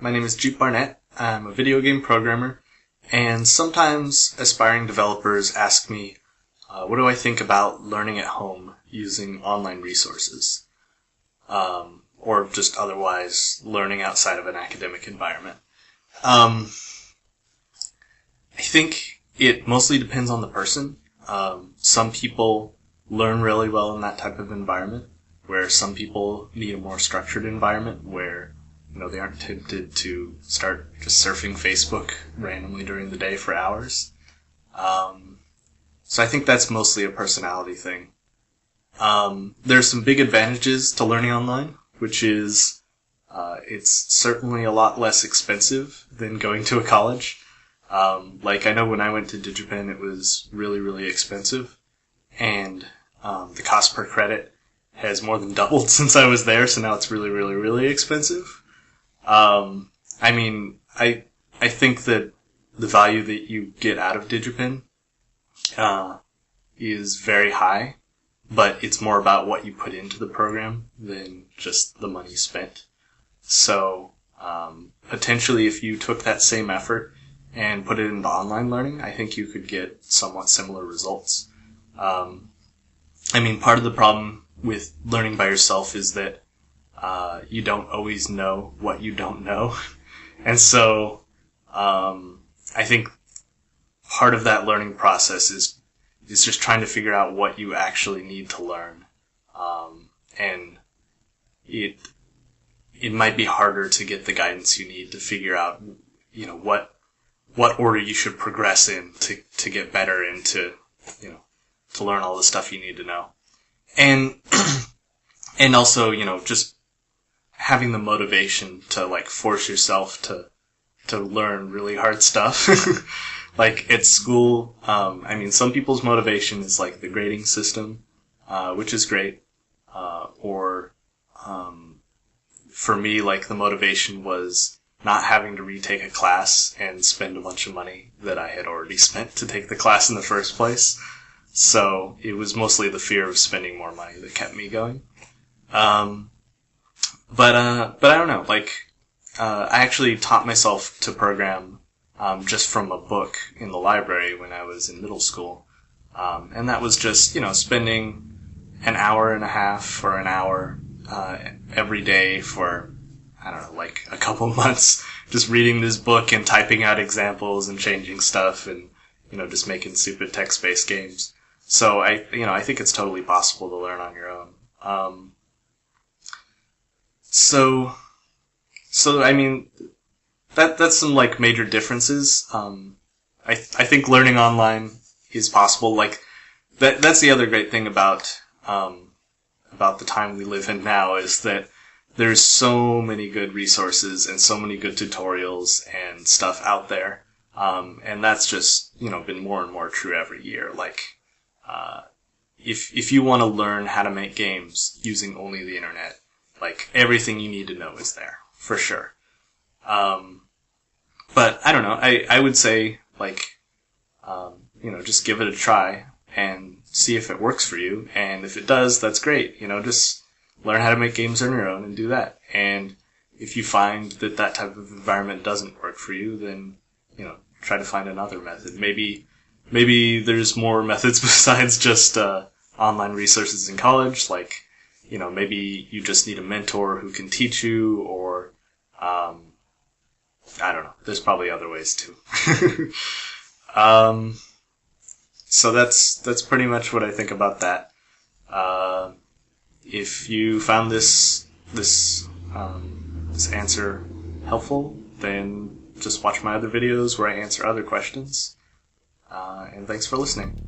My name is Barnett. I'm a video game programmer, and sometimes aspiring developers ask me, what do I think about learning at home using online resources, or just otherwise learning outside of an academic environment. I think it mostly depends on the person. Some people learn really well in that type of environment, where some people need a more structured environment where they aren't tempted to start just surfing Facebook randomly during the day for hours. So I think that's mostly a personality thing. There's some big advantages to learning online, which is it's certainly a lot less expensive than going to a college. I know when I went to DigiPen, it was really, really expensive, and the cost per credit has more than doubled since I was there, so now it's really, really, really expensive. I think that the value that you get out of DigiPen is very high, but it's more about what you put into the program than just the money spent. So, potentially if you took that same effort and put it into online learning, I think you could get somewhat similar results. Part of the problem with learning by yourself is that you don't always know what you don't know. And so I think part of that learning process is just trying to figure out what you actually need to learn. And it might be harder to get the guidance you need to figure out, what order you should progress in to get better and to learn all the stuff you need to know. And also, just having the motivation to force yourself to learn really hard stuff. At school, some people's motivation is the grading system, which is great. For me, the motivation was not having to retake a class and spend a bunch of money that I had already spent to take the class in the first place. So it was mostly the fear of spending more money that kept me going. But I don't know, I actually taught myself to program, just from a book in the library when I was in middle school. And that was just, spending an hour and a half or an hour, every day for, a couple months, just reading this book and typing out examples and changing stuff and, just making stupid text-based games. So I think it's totally possible to learn on your own. So that's some major differences. I think learning online is possible. That's the other great thing about the time we live in now, is that there's so many good resources and so many good tutorials and stuff out there. And that's just, been more and more true every year. If you want to learn how to make games using only the internet, everything you need to know is there, for sure. But I don't know, I would say, just give it a try and see if it works for you. And if it does, that's great. Just learn how to make games on your own and do that. And if you find that type of environment doesn't work for you, then, try to find another method. Maybe there's more methods besides just, online resources in college. Maybe you just need a mentor who can teach you, or, I don't know. There's probably other ways too. So that's pretty much what I think about that. If you found this answer helpful, then just watch my other videos where I answer other questions. And thanks for listening.